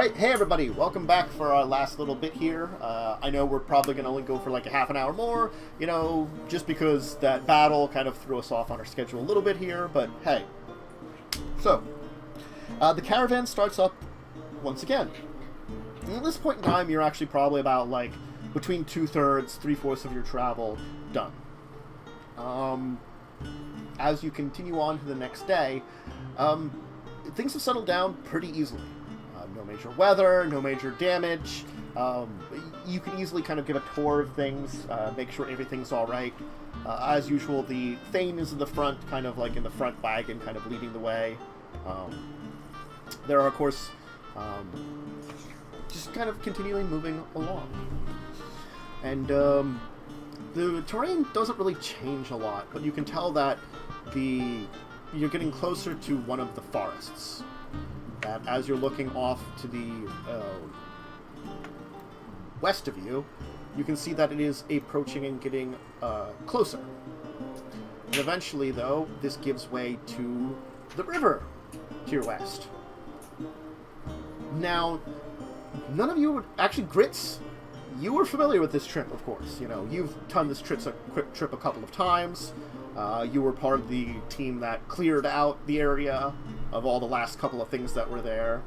Right, hey everybody, welcome back for our last little bit here. I know we're probably going to only go for like a half an hour more, just because that battle kind of threw us off on our schedule a little bit here, but hey. So, the caravan starts up once again. And at this point in time, you're actually probably about like between 2/3, 3/4 of your travel done. As you continue on to the next day, things have settled down pretty easily. No major weather, no major damage. You can easily kind of give a tour of things, make sure everything's all right. As usual, the Thane is in the front, kind of like in the front wagon, kind of leading the way. There are, of course, just kind of continually moving along. And the terrain doesn't really change a lot, but you can tell that you're getting closer to one of the forests. That as you're looking off to the west of you, you can see that it is approaching and getting closer. And eventually, though, this gives way to the river to your west. Now, none of you would... Actually, Grits, you were familiar with this trip, of course. You've done this trip a couple of times. You were part of the team that cleared out the area of all the last couple of things that were there.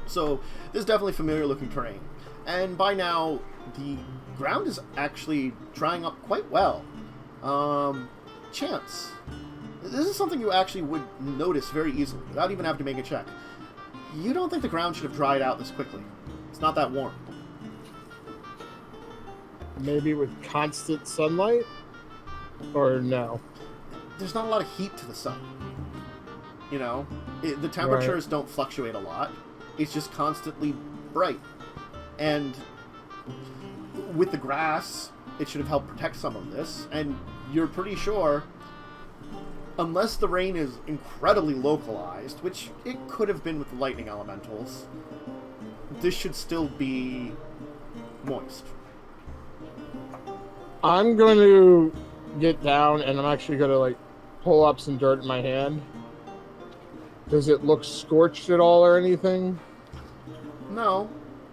So, this is definitely familiar looking terrain. And by now, the ground is actually drying up quite well. Chance. This is something you actually would notice very easily, without even having to make a check. You don't think the ground should have dried out this quickly. It's not that warm. Maybe with constant sunlight? Or no? There's not a lot of heat to the sun. The temperatures don't fluctuate a lot. It's just constantly bright. And with the grass, it should have helped protect some of this. And you're pretty sure, unless the rain is incredibly localized, which it could have been with the lightning elementals, this should still be moist. I'm going to get down, and I'm actually going to pull up some dirt in my hand. Does it look scorched at all or anything? No.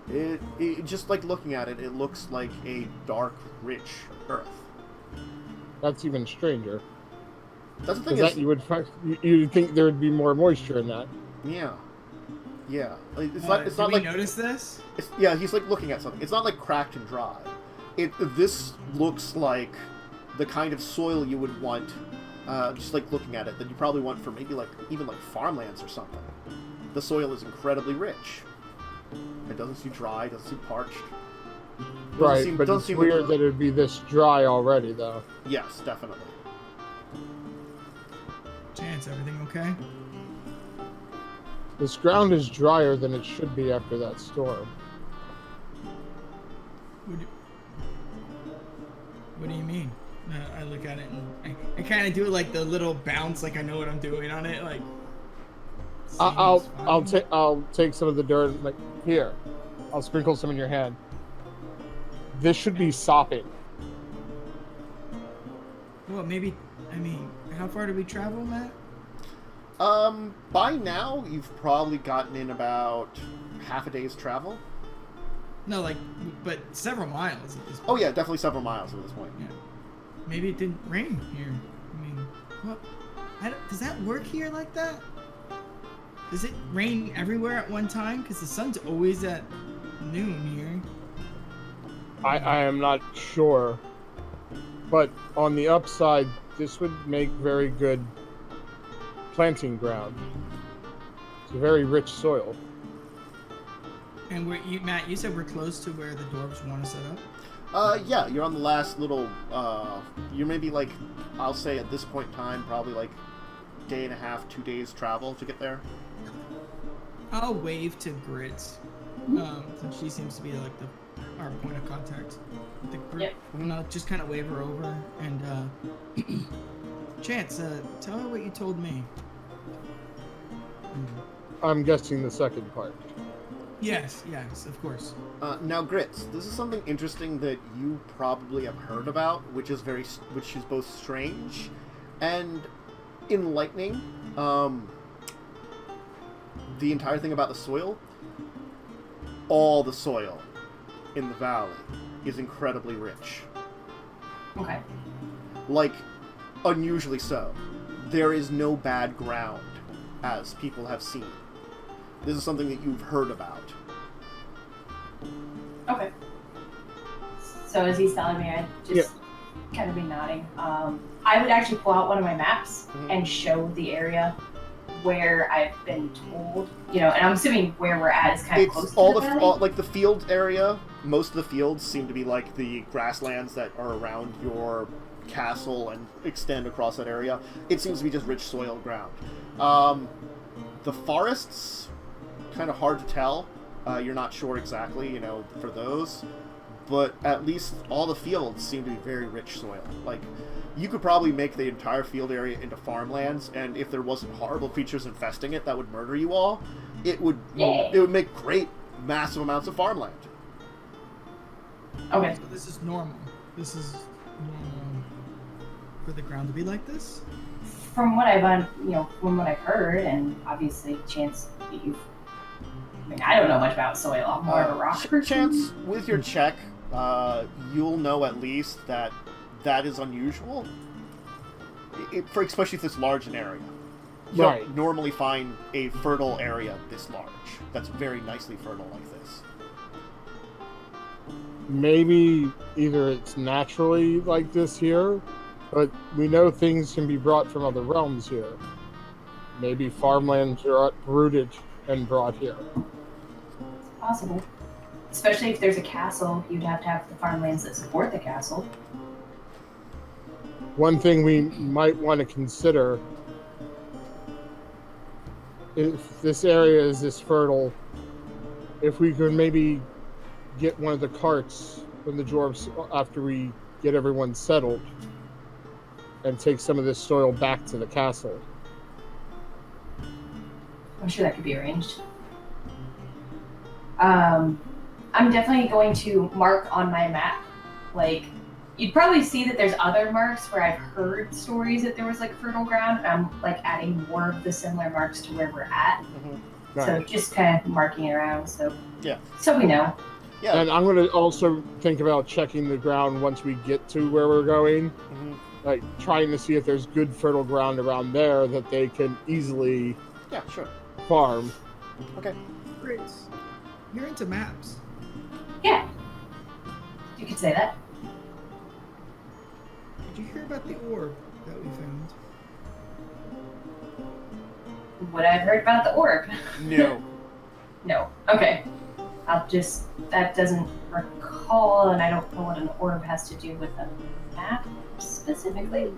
It just like looking at it, it looks like a dark, rich earth. That's even stranger. That's the thing. You'd think there would be more moisture in that. Yeah. Yeah. It's did not we like notice this? Yeah, he's like looking at something. It's not like cracked and dry. This looks like the kind of soil you would want, just like looking at it, that you probably want for maybe even farmlands or something. The soil is incredibly rich. It doesn't seem dry, doesn't seem parched. Right, but it's weird that it would be this dry already, though. Yes, definitely. Chance, everything okay? This ground is drier than it should be after that storm. What do you mean? I look at it and I kind of do like the little bounce, like I know what I'm doing on it. I'll take some of the dirt. Here, I'll sprinkle some in your hand. This should be sopping. Well, maybe. I mean, how far did we travel, Matt? By now you've probably gotten in about half a day's travel. No, but several miles at this point. Oh yeah, definitely several miles at this point. Yeah. Maybe it didn't rain here. I mean, what? Does that work here like that? Does it rain everywhere at one time? Because the sun's always at noon here. I am not sure. But on the upside, this would make very good planting ground. It's a very rich soil. And Matt, you said we're close to where the Dwarves want to set up? Yeah, you're on the last little, you're maybe I'll say at this point in time, probably day and a half, 2 days travel to get there. I'll wave to Grits, since she seems to be our point of contact with the group. Yep. And I'll just kind of wave her over and, Chance, tell her what you told me. I'm guessing the second part. Yes, of course. Now, Grits, this is something interesting that you probably have heard about, which is both strange and enlightening. the entire thing about the soil, all the soil in the valley is incredibly rich. Okay. Like, unusually so. There is no bad ground, as people have seen. This is something that you've heard about. Okay. So as he's telling me, I'd just kind of be nodding. I would actually pull out one of my maps and show the area where I've been told, and I'm assuming where we're at is kind of close to the valley. Like the field area, most of the fields seem to be like the grasslands that are around your castle and extend across that area. It seems to be just rich soil ground. The forests, kind of hard to tell. You're not sure exactly, for those. But at least all the fields seem to be very rich soil. Like, you could probably make the entire field area into farmlands, and if there wasn't horrible creatures infesting it that would murder you all, it would make great, massive amounts of farmland. Okay. So this is normal. This is normal for the ground to be like this? From what I've heard, and obviously Chance, I don't know much about soil. I'm more of a rock person. Chance, with your check, you'll know at least that is unusual. Especially if it's large an area. You don't normally find a fertile area this large. That's very nicely fertile like this. Maybe either it's naturally like this here, but we know things can be brought from other realms here. Maybe farmlands are uprooted and brought here. It's possible. Especially if there's a castle, you'd have to have the farmlands that support the castle. One thing we might want to consider, if this area is this fertile, if we could maybe get one of the carts from the dwarves after we get everyone settled and take some of this soil back to the castle. I'm sure that could be arranged. I'm definitely going to mark on my map, you'd probably see that there's other marks where I've heard stories that there was fertile ground, and I'm adding more of the similar marks to where we're at. Mm-hmm. Right. So just kind of marking it around, so we know. Yeah. And I'm going to also think about checking the ground once we get to where we're going, trying to see if there's good fertile ground around there that they can easily farm. Okay. Great. You're into maps. Yeah. You could say that. Did you hear about the orb that we found? What I've heard about the orb? No. No. Okay. That doesn't recall, and I don't know what an orb has to do with a map specifically.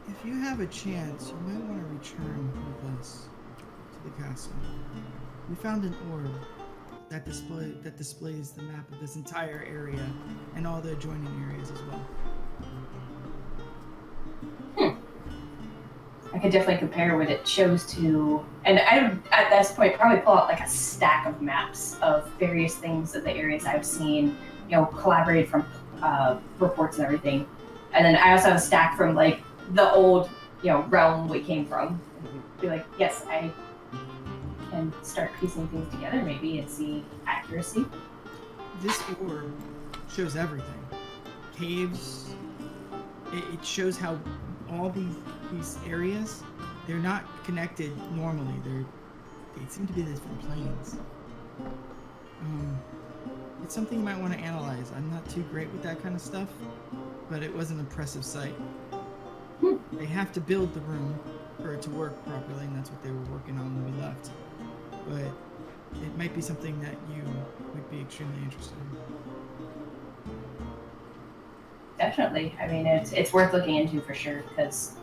If you have a chance, you might want to return with us to the castle. We found an orb that displays the map of this entire area and all the adjoining areas as well. I could definitely compare what it shows to, and I would at this point probably pull out a stack of maps of various things of the areas I've seen, collaborated from reports and everything. And then I also have a stack from the old, realm we came from. Be yes, I can start piecing things together maybe and see accuracy. This orb shows everything. Caves. It shows how all these areas, they're not connected normally. They seem to be different planes. It's something you might want to analyze. I'm not too great with that kind of stuff, but it was an impressive sight. They have to build the room for it to work properly, and that's what they were working on when we left. But it might be something that you would be extremely interested in. Definitely. I mean, it's worth looking into for sure, because,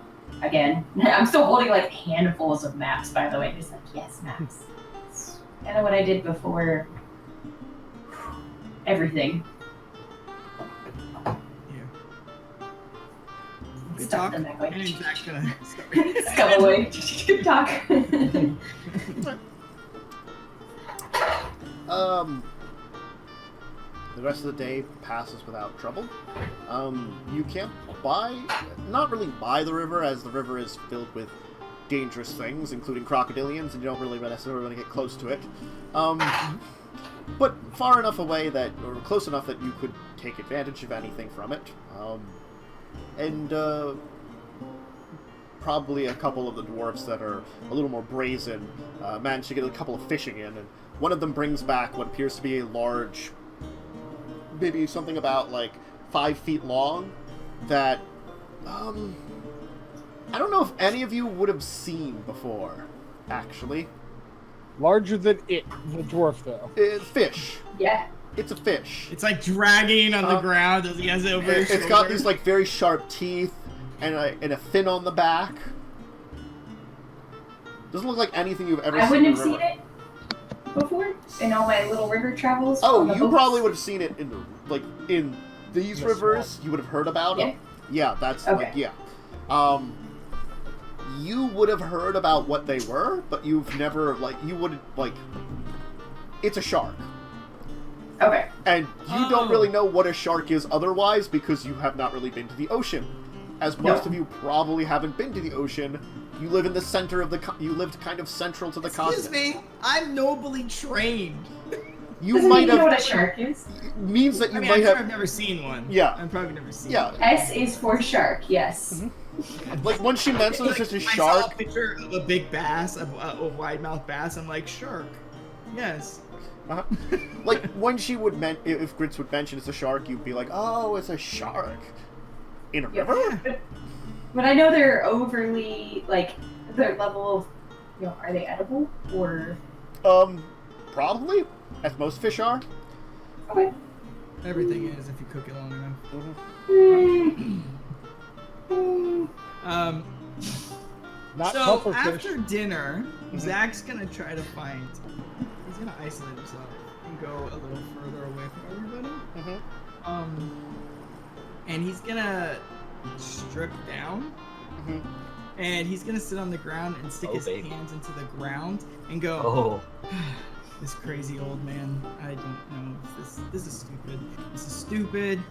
again, I'm still holding handfuls of maps, by the way. Just yes, maps. It's kind of what I did before everything. Good talk. Them back, and Zach's gonna scum away. Good talk. The rest of the day passes without trouble. You can't not really by the river, as the river is filled with dangerous things, including crocodilians, and you don't really necessarily want to get close to it. But far enough away that, or close enough that you could take advantage of anything from it. And probably a couple of the dwarves that are a little more brazen managed to get a couple of fishing in, and one of them brings back what appears to be a large, maybe something about like 5 feet long, that I don't know if any of you would have seen before, actually. Larger than it, the dwarf, though. Fish. Yeah. It's a fish. It's like dragging on the ground as he has it over his It's shoulder. got these like very sharp teeth and a fin on the back. Doesn't look like anything you've ever seen. I wouldn't in have a seen river. it before in all my little river travels. Oh, on the you boats. probably would have seen it in in these rivers. You would have heard about it. Yeah, that's Okay. You would have heard about what they were, but you've never it's a shark. Okay. And you don't really know what a shark is otherwise because you have not really been to the ocean. As most of you probably haven't been to the ocean, you live in the center of you lived kind of central to the continent. Excuse me, I'm nobly trained. You Doesn't might even have know what a shark is. means that you I mean, might I'm sure have I've never seen one. Yeah. I've probably never seen yeah. one. S is for shark. Yes. Like when she mentions just a I saw a shark, picture of a big bass, a wide-mouthed bass. I'm like, shark. Yes. like when she would if Grits would mention it's a shark, you'd be like, oh, it's a shark in a river. But I know they're overly their level of, are they edible or? Probably, as most fish are. Okay. Everything is if you cook it long enough. Not So pufferfish. after dinner, Zach's gonna try to find. He's gonna isolate himself and go a little further away from everybody. And he's gonna strip down. And he's gonna sit on the ground and stick his hands into the ground and go. This crazy old man. I don't know. This is stupid. This is stupid.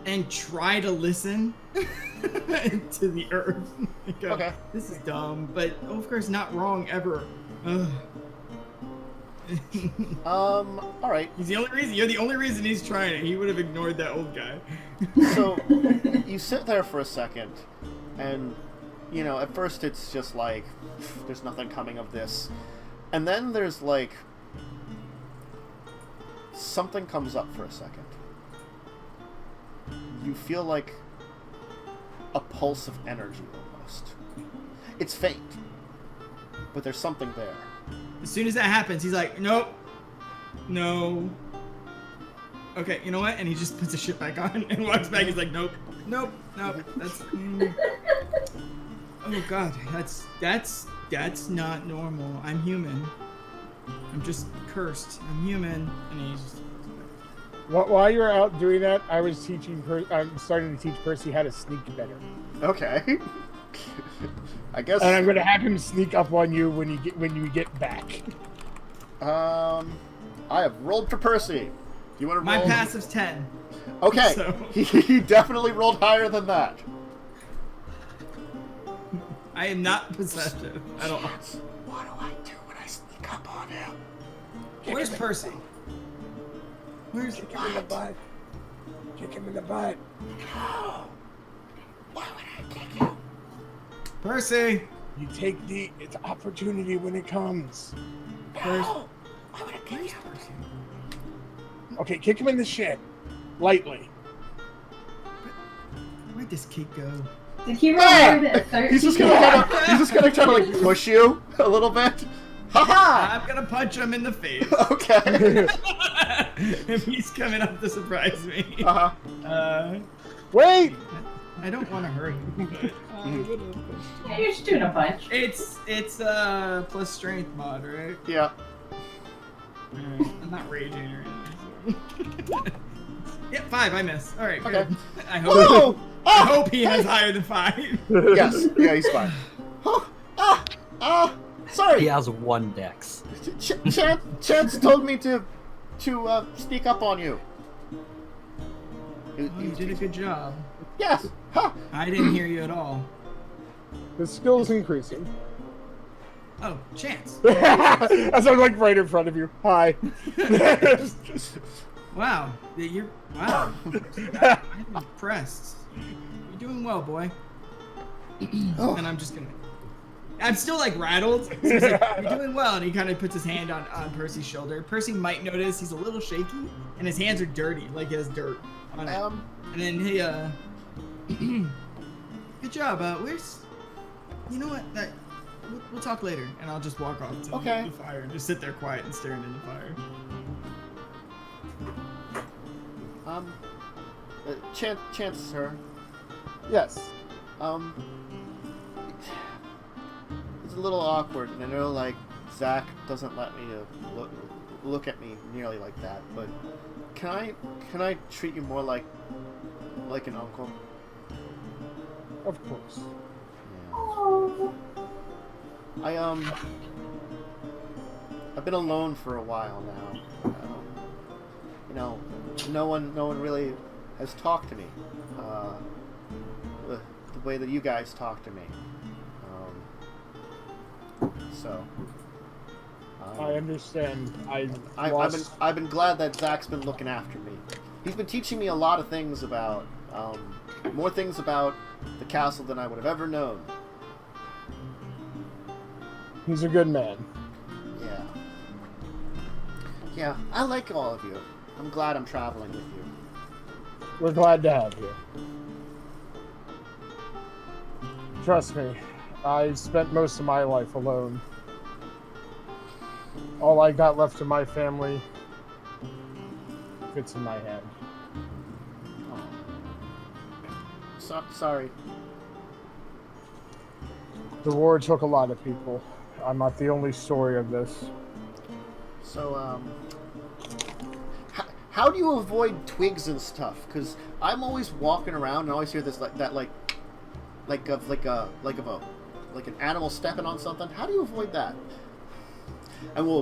And try to listen to the earth. Go, Okay. This is dumb, but Ulfgar's not wrong ever. Ugh. All right. He's the only reason. You're the only reason he's trying it. He would have ignored that old guy. So you sit there for a second, and at first it's just like there's nothing coming of this, and then there's like something comes up for a second. You feel like a pulse of energy almost. It's faint, but there's something there. As soon as that happens, he's like, nope, no. Okay, you know what? And he just puts his shit back on and walks back. He's like, nope, nope, nope. That's. Oh God, that's not normal. I'm human. I'm just cursed. I'm human, and he's just. While you were out doing that, I was I'm starting to teach Percy how to sneak better. Okay. I guess. And I'm going to have him sneak up on you when you get back. I have rolled for Percy. Do you want to roll? My passive's 10. Okay. So- He definitely rolled higher than that. I am not possessive at all. What do I do when I sneak up on him? Where's Percy? Where's Kick him in the butt. Kick him in the butt. No. Why would I kick you? Percy? You take it's opportunity when it comes. No. Why would I kick you? Okay, kick him in the shin. Lightly. Where'd this kid go? Did he roll more than a 13? He's just gonna try to like push you a little bit. Ha I'm gonna punch him in the face. ha! Okay. If he's coming up to surprise me. Wait! I don't want to hurt him, but I would've. Yeah, you're just doing a punch. It's plus strength mod, right? Yeah. Alright, I'm not raging or anything. So. Yeah, 5. I miss. All right. Okay. Good. I hope. Whoa! I hope he has higher than 5. Yes. Yeah, he's fine. Sorry. He has 1 dex. Chance told me to sneak up on you. Oh, you did a good job. Yes. Huh. I didn't hear you at all. His skill is increasing. Oh, Chance. As I'm like right in front of you. Hi. Wow. Wow. I'm impressed. You're doing well, boy. And I'm just gonna. I'm still like rattled. So he's like, you're doing well, and he kind of puts his hand on Percy's shoulder. Percy might notice he's a little shaky, and his hands are dirty, like he has dirt on it. And then he good job. Where's? You know what? We'll talk later, and I'll just walk off to the fire and just sit there quiet and staring into the fire. Chance, sir. Yes. It's a little awkward, and I know, like, Zach doesn't let me look at me nearly like that, but can I treat you more like an uncle? Of course. Yeah. I've been alone for a while now. No one really has talked to me the way that you guys talk to me. I understand. I've been glad that Zach's been looking after me. He's been teaching me a lot of things about more things about the castle than I would have ever known. He's a good man. Yeah, I like all of you. I'm glad I'm traveling with you. We're glad to have you. Trust me, I spent most of my life alone. All I got left of my family fits in my hand. Sorry. The war took a lot of people. I'm not the only story of this. So, how do you avoid twigs and stuff? Because I'm always walking around and I always hear this like an animal stepping on something. How do you avoid that? And we'll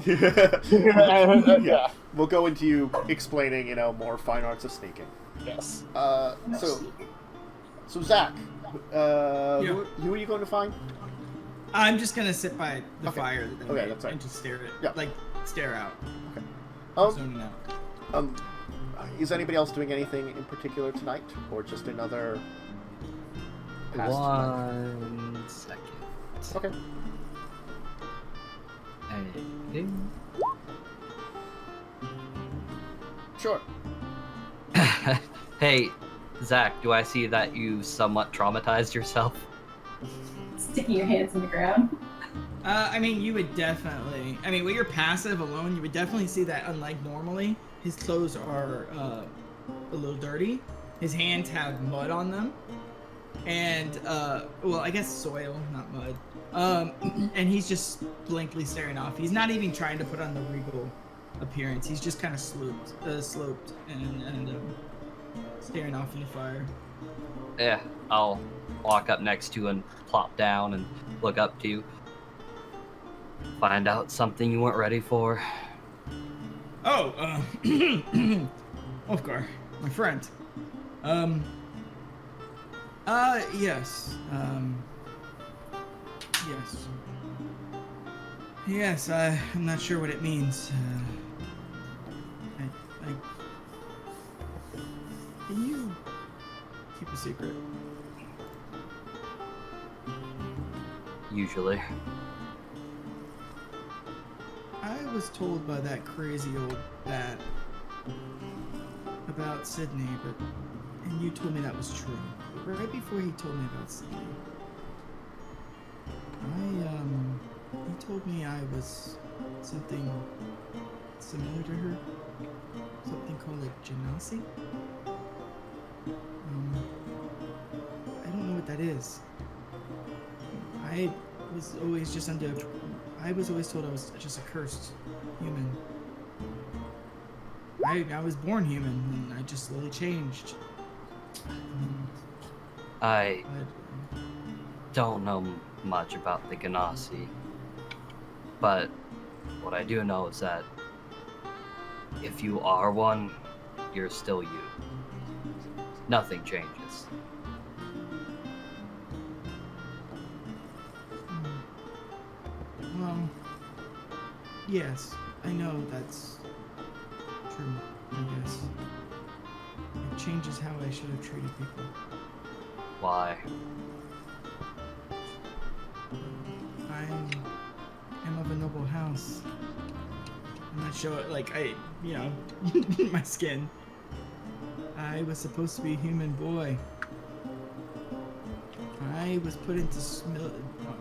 Yeah. We'll go into you explaining, more fine arts of sneaking. Yes. So Zach, who are you going to find? I'm just gonna sit by the fire that's right. and just stare at Yeah. stare out. Okay. Zoning out. Is anybody else doing anything in particular tonight, or just another? Past One second. Okay. Anything? Sure. Hey, Zach, do I see that you somewhat traumatized yourself? Sticking your hands in the ground. You would definitely. When you're passive alone, you would definitely see that. Unlike normally, his clothes are a little dirty. His hands have mud on them, and I guess soil, not mud. And he's just blankly staring off. He's not even trying to put on the regal appearance. He's just kind of sloped and staring off in the fire. Yeah, I'll walk up next to you and plop down and look up to you. Find out something you weren't ready for. Oh, Ulfgar, my friend. Yes. Yes. Yes, I'm not sure what it means. Can you keep a secret? Usually. I was told by that crazy old bat about Signe, and you told me that was true. Right before he told me about Signe, he told me I was something similar to her. Something called like Genasi. I don't know what that is. I was always told I was just a cursed human. I was born human, and I just slowly changed. I don't know much about the Genasi, but what I do know is that if you are one, you're still you. Nothing changes. Yes, I know that's true, I guess. It changes how I should have treated people. Why? I am of a noble house. I'm not sure, like, my skin. I was supposed to be a human boy. I was put into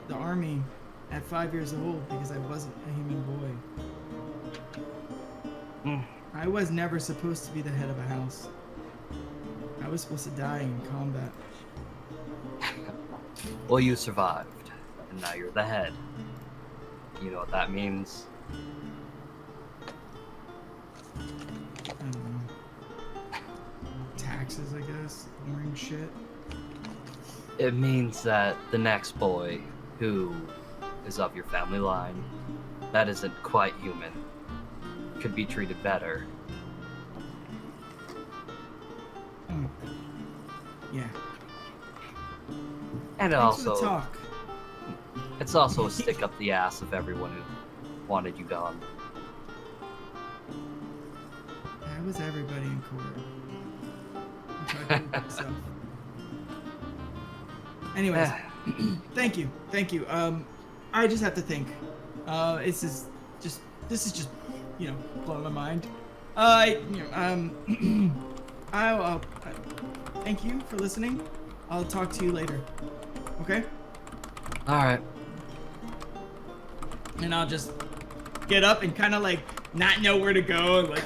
the army at 5 years old because I wasn't a human boy. I was never supposed to be the head of a house. I was supposed to die in combat. Well, you survived, and now you're the head. You know what that means? I don't know. Taxes, I guess. Boring shit. It means that the next boy, who is of your family line, that isn't quite human, could be treated better. Yeah. And Thanks for the also, talk. it's also a stick up the ass of everyone who wanted you gone. I was everybody in court. I'm trying to do myself. Anyways, thank you. I just have to think. This is just blowing my mind. I'll thank you for listening. I'll talk to you later. Okay? All right. And I'll just get up and kind of like not know where to go, and like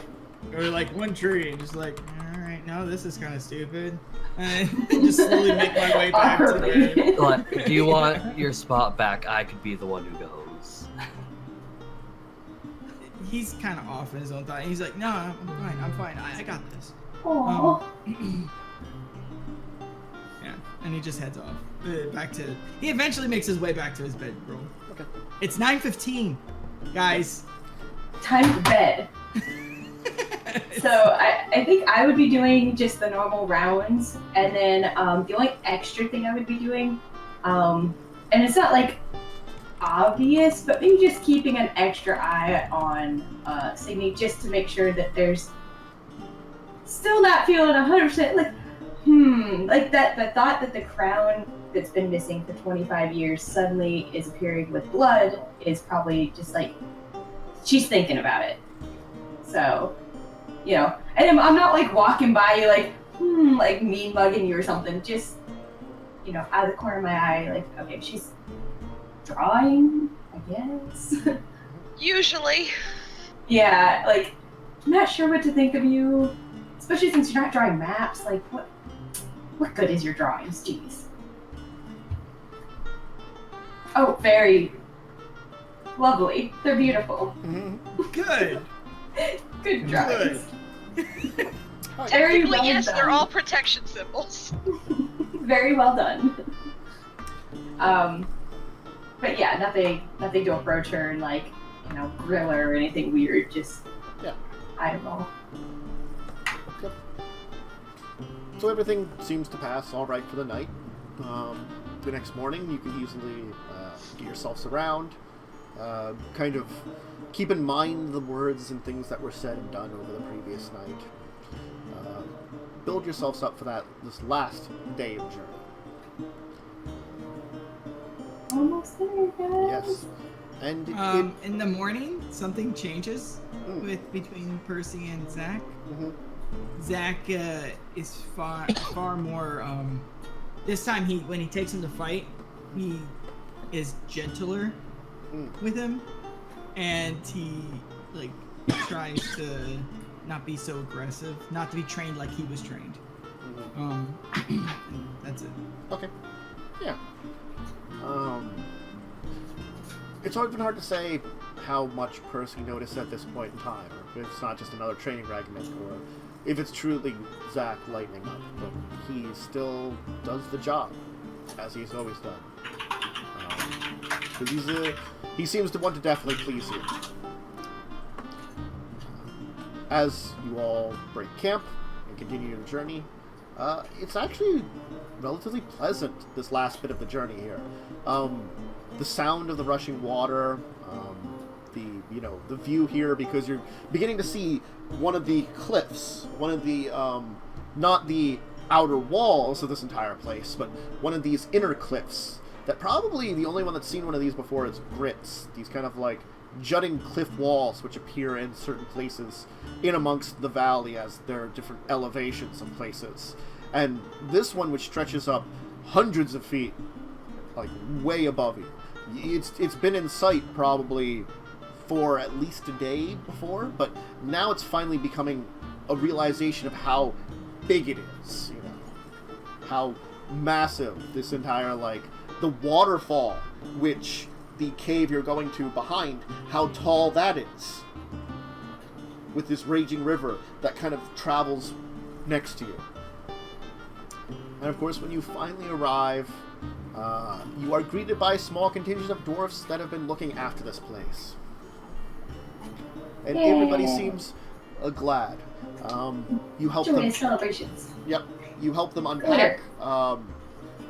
go to like one tree and just like, all right, no, this is kind of stupid. And just slowly make my way back to bed. Like, do you want your spot back? I could be the one who goes. He's kind of off in his own thought. He's like, no, I'm fine. I got this. Aww. Yeah, and he just heads off. He eventually makes his way back to his bedroom. Okay. It's 9:15, guys. Time for bed. So I think I would be doing just the normal rounds, and then the only extra thing I would be doing, and it's not like obvious, but maybe just keeping an extra eye on Signe, just to make sure that there's still not feeling 100% like like that the thought that the crown that's been missing for 25 years suddenly is appearing with blood is probably just like she's thinking about it. So, and I'm not like walking by you like like mean mugging you or something, just out of the corner of my eye, like, okay, she's drawing, I guess. Usually. Yeah, like, I'm not sure what to think of you, especially since you're not drawing maps. Like, what good is your drawings? Jeez. Oh, very lovely. They're beautiful. Good. Good drawings. Very Technically, well yes, done. they're all protection symbols. Very well done. But yeah, nothing to approach her and like, grill her or anything weird. Just eyeball. Yep. So everything seems to pass all right for the night. The next morning, you can easily get yourselves around, kind of keep in mind the words and things that were said and done over the previous night. Build yourselves up for this last day of journey. Almost there, guys. Yes. And In the morning, something changes between Percy and Zach. Mm-hmm. Zach is far more. This time, when he takes him to fight, he is gentler with him, and he like tries to not be so aggressive, not to be trained like he was trained. Mm-hmm. That's it. Okay. Yeah. It's always been hard to say how much Percy noticed at this point in time, or if it's not just another training fragment, or if it's truly Zach lightening up. But he still does the job, as he's always done. Because he seems to want to definitely please you. As you all break camp and continue your journey, it's actually relatively pleasant, this last bit of the journey here. the sound of the rushing water, the view here, because you're beginning to see one of the cliffs, one of the not the outer walls of this entire place, but one of these inner cliffs. That probably the only one that's seen one of these before is Grits. These kind of like jutting cliff walls which appear in certain places in amongst the valley as there are different elevations of places. And this one, which stretches up hundreds of feet, like way above you, it's been in sight probably for at least a day before, but now it's finally becoming a realization of how big it is, you know, how massive this entire, like, the waterfall, which the cave you're going to behind, how tall that is, with this raging river that kind of travels next to you. And of course, when you finally arrive, you are greeted by a small contingent of dwarfs that have been looking after this place. And everybody seems glad. You help them. Joyous celebrations. Yep. You help them unpack.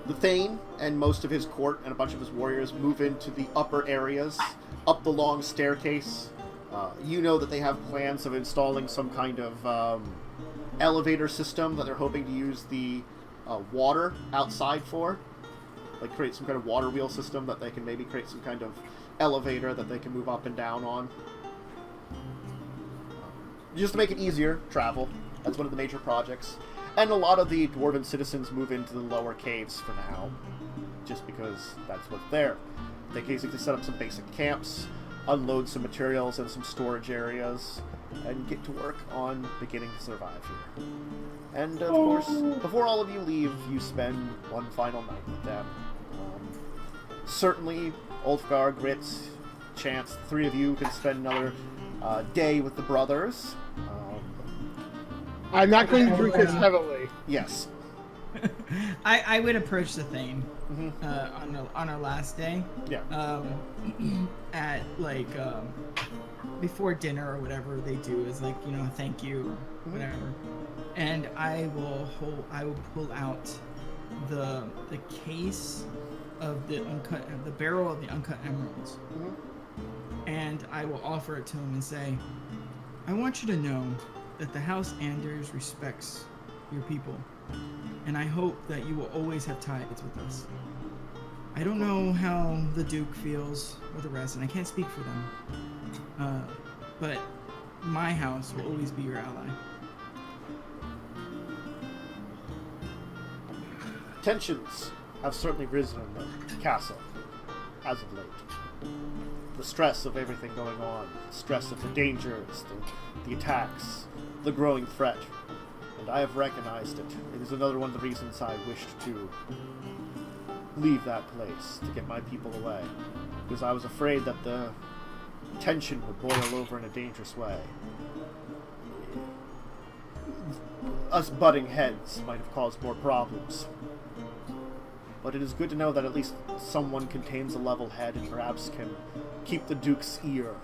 The Thane and most of his court and a bunch of his warriors move into the upper areas, up the long staircase. You know that they have plans of installing some kind of elevator system that they're hoping to use the water outside for. Like create some kind of water wheel system that they can maybe create some kind of elevator that they can move up and down on. Just to make it easier, travel. That's one of the major projects. And a lot of the dwarven citizens move into the lower caves for now, just because that's what's there. They basically set up some basic camps, unload some materials and some storage areas, and get to work on beginning to survive here. And, of course, before all of you leave, you spend one final night with them. Certainly, Ulfgar, Grits, Chance, the three of you can spend another day with the brothers. I'm not going to drink as heavily. Yes. I would approach the Thane Mm-hmm. on our last day. Yeah. At like before dinner or whatever they do is like, you know, thank you, whatever. And I will pull out the case of the barrel of the uncut emeralds, and I will offer it to him and say, I want you to know that the House Anders respects your people, and I hope that you will always have ties with us. I don't know how the Duke feels or the rest, and I can't speak for them, but my house will always be your ally. Tensions have certainly risen in the castle as of late. The stress of everything going on, the stress of the dangers, the attacks, the growing threat, and I have recognized it. It is another one of the reasons I wished to leave that place, to get my people away, because I was afraid that the tension would boil over in a dangerous way. Us butting heads might have caused more problems. But it is good to know that at least someone contains a level head and perhaps can keep the Duke's ear,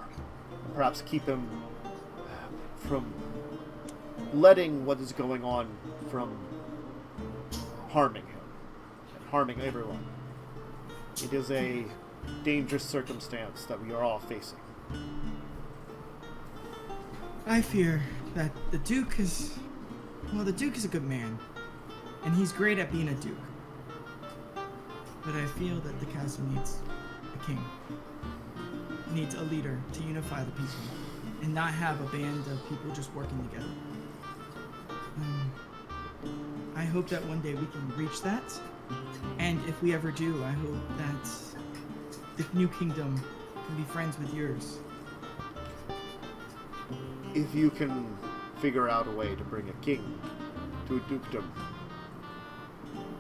and perhaps keep him from letting what is going on from harming him and harming everyone. It is a dangerous circumstance that we are all facing. I fear that the Duke is a good man, and he's great at being a Duke. But I feel that the castle needs a king. It needs a leader to unify the people and not have a band of people just working together. I hope that one day we can reach that. And if we ever do, I hope that the new kingdom can be friends with yours. If you can figure out a way to bring a king to a dukedom,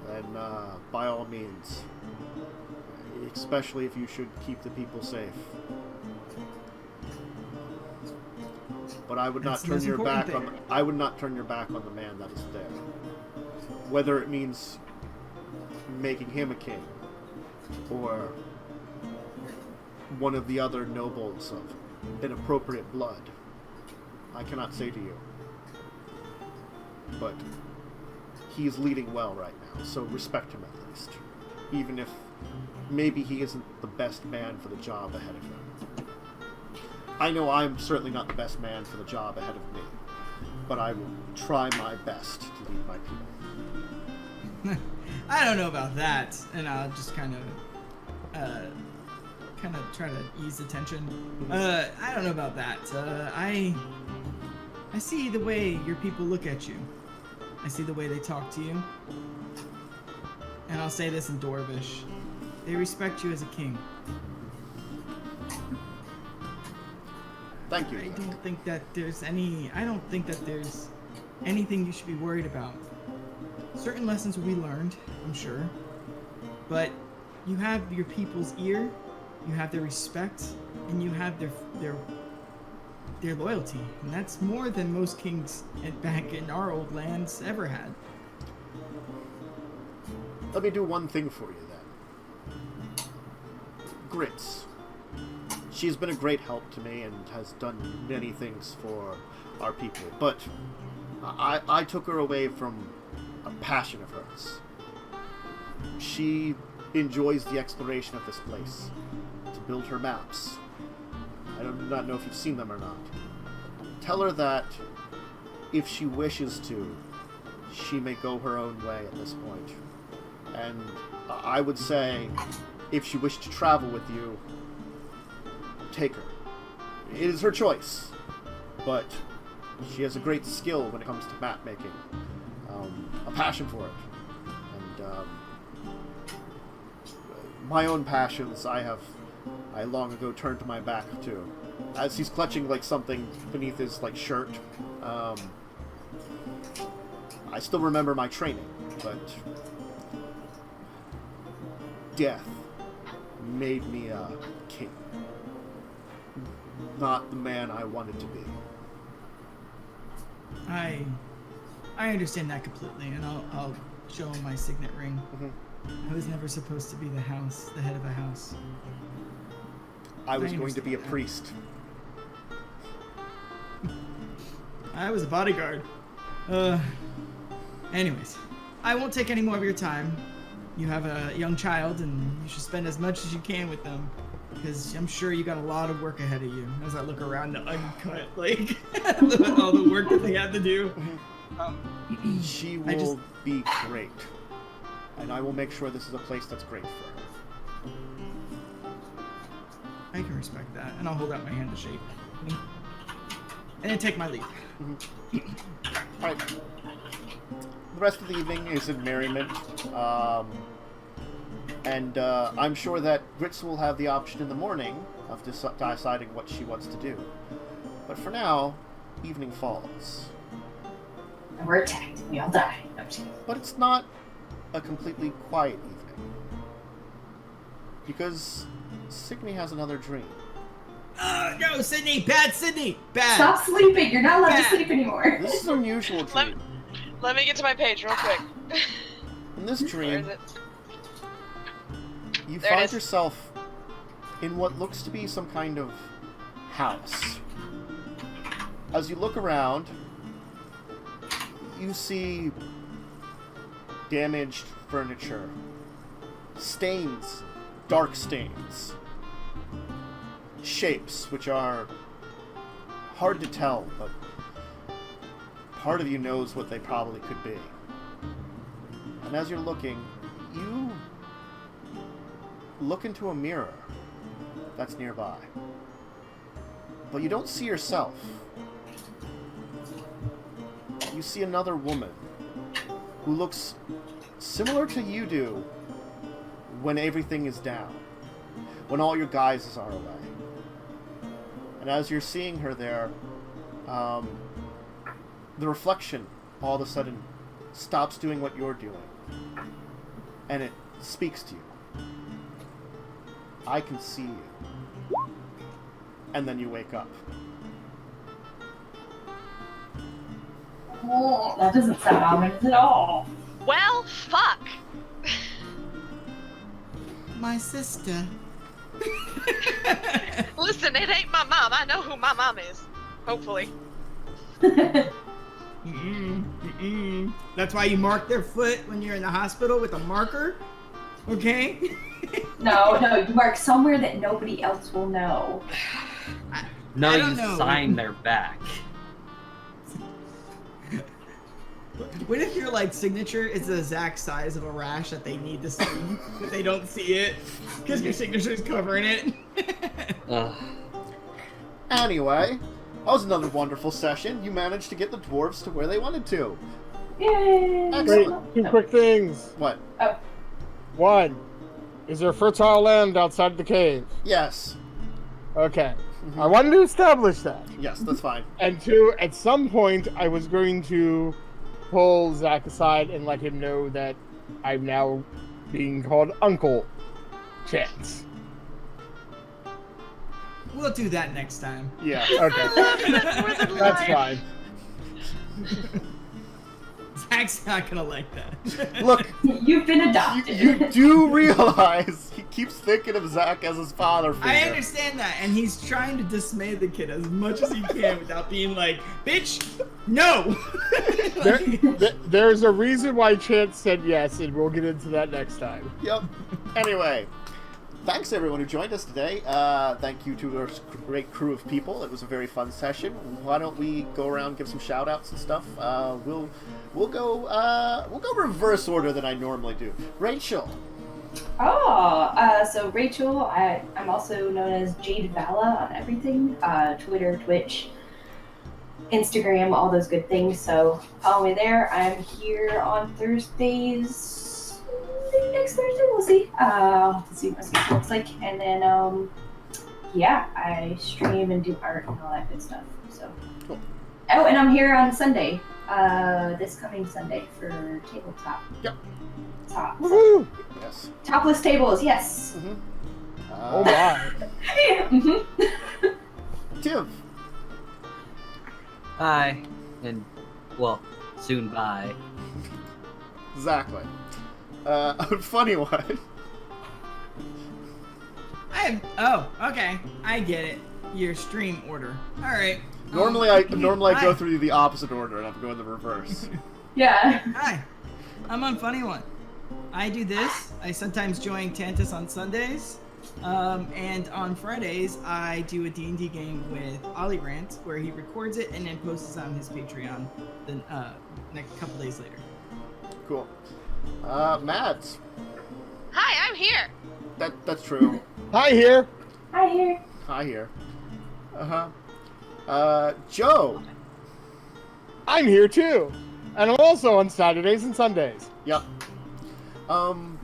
then by all means, especially if you should keep the people safe. But I would not turn your back on. I would not turn your back on the man that is there. Whether it means making him a king, or one of the other nobles of inappropriate blood, I cannot say to you. But he is leading well right now, so respect him at least. Even if maybe he isn't the best man for the job ahead of him. I know I'm certainly not the best man for the job ahead of me, but I will try my best to lead my people. I don't know about that, and I'll just kind of try to ease the tension. I don't know about that. I see the way your people look at you. I see the way they talk to you. And I'll say this in Dwarvish. They respect you as a king. Thank you. I don't think that there's anything you should be worried about. Certain lessons will be learned, I'm sure. But you have your people's ear, you have their respect, and you have their loyalty. And that's more than most kings back in our old lands ever had. Let me do one thing for you then. Grits. She's been a great help to me and has done many things for our people, but I took her away from a passion of hers. She enjoys the exploration of this place, to build her maps. I do not know if you've seen them or not. Tell her that if she wishes to, she may go her own way at this point. And I would say, if she wished to travel with you, take her. It is her choice, but she has a great skill when it comes to map making, a passion for it, and my own passions I long ago turned to my back to. As he's clutching like something beneath his like shirt, I still remember my training, but death made me a king. Not the man I wanted to be. I understand that completely, and I'll show him my signet ring. I was never supposed to be the head of a house. I was going to be a priest. I was a bodyguard. Anyways, I won't take any more of your time. You have a young child, and you should spend as much as you can with them, because I'm sure you got a lot of work ahead of you. As I look around the uncut, like all the work that they have to do. She will be great, and I will make sure this is a place that's great for her. I can respect that, and I'll hold out my hand to shake, and then take my leave. Alright. The rest of the evening is in merriment, and I'm sure that Grits will have the option in the morning of deciding what she wants to do. But for now, evening falls. And we're attacked. We all die. No, But it's not a completely quiet evening, because Signe has another dream. No, Sydney! Bad, Sydney! Bad! Stop sleeping. You're not allowed to sleep anymore. This is an unusual dream. Let me get to my page real quick. In this Where dream, is it? you There it find is. yourself in what looks to be some kind of house. As you look around, you see damaged furniture, stains, dark stains, shapes which are hard to tell, but part of you knows what they probably could be. And as you're looking, you look into a mirror that's nearby. But you don't see yourself. You see another woman who looks similar to you do when everything is down, when all your guises are away. And as you're seeing her there, the reflection all of a sudden stops doing what you're doing, and it speaks to you. I can see you. And then you wake up. Oh, that doesn't sound ominous at all. Well, fuck. My sister. Listen, it ain't my mom. I know who my mom is. Hopefully. That's why you mark their foot when you're in the hospital with a marker? Okay? No, you work somewhere that nobody else will know. No, I you don't know. sign their back. What if your like signature is the exact size of a rash that they need to see, but they don't see it because your signature is covering it? Anyway, that was another wonderful session. You managed to get the dwarves to where they wanted to. Yay! Wait, Excellent. 2 quick things. What? One, is there fertile land outside the cave? Yes. Okay. I wanted to establish that. Yes, that's fine. And 2, at some point, I was going to pull Zach aside and let him know that I'm now being called Uncle Chance. We'll do that next time. Yeah, okay. That's fine. Zach's not gonna like that. Look, You've been adopted. you do realize he keeps thinking of Zach as his father figure. I understand that, and he's trying to dismay the kid as much as he can without being like, "Bitch, no." There's a reason why Chance said yes, and we'll get into that next time. Yep. Anyway, thanks everyone who joined us today. Thank you to our great crew of people. It was a very fun session. Why don't we go around and give some shout outs and stuff? We'll go reverse order than I normally do. Rachel. So Rachel, I'm also known as Jade Vala on everything. Twitter, Twitch, Instagram, all those good things. So follow me there. I'm here on Thursdays. Maybe next Thursday, we'll see. I'll have to see what my schedule looks like. And then, I stream and do art and all that good stuff. So. Cool. Oh, and I'm here on Sunday. This coming Sunday for tabletop. Yep. Tops. Woohoo! Yes. Topless tables, yes. Mm-hmm. Oh my. Tim. Bye. And, well, soon bye. Exactly. Unfunnyone. Okay. I get it. Your stream order. All right. Normally I go Hi. through the opposite order and I'm going the reverse. Yeah. Hi. I'm Unfunnyone. I do this. I sometimes join Tantus on Sundays. And on Fridays, I do a D&D game with Ollie Rant, where he records it and then posts it on his Patreon the next couple days later. Cool. Mads. Hi, I'm here. That's true. Hi here. Hi here. Hi here. Joe. I'm here too. And I'm also on Saturdays and Sundays. Yep.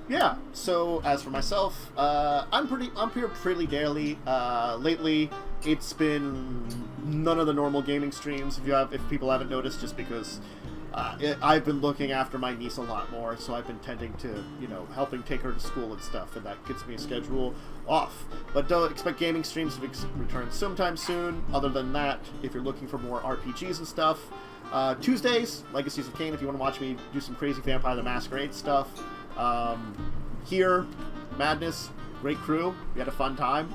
Yeah. So as for myself, I'm here pretty daily. Lately, it's been none of the normal gaming streams. If people haven't noticed, just because I've been looking after my niece a lot more, so I've been tending to, helping take her to school and stuff, and that gets me a schedule off. But don't expect gaming streams to return sometime soon. Other than that, if you're looking for more RPGs and stuff, Tuesdays, Legacies of Kain, if you want to watch me do some crazy Vampire the Masquerade stuff. Here, Madness, great crew, we had a fun time.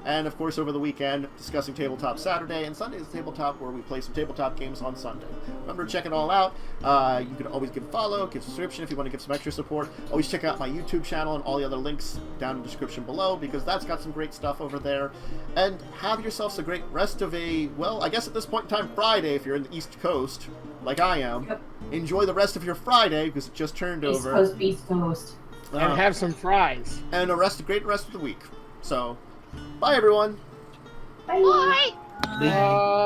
And of course, over the weekend, discussing Tabletop Saturday, and Sunday is Tabletop, where we play some tabletop games on Sunday. Remember to check it all out. You can always give a follow, give a subscription if you want to give some extra support. Always check out my YouTube channel and all the other links down in the description below, because that's got some great stuff over there. And have yourselves a great rest of I guess at this point in time, Friday, if you're in the East Coast, like I am. Yep. Enjoy the rest of your Friday, because it just turned East over. Coast, Beast Coast. And have some fries. And great rest of the week. So, bye everyone. Bye. Bye. Bye.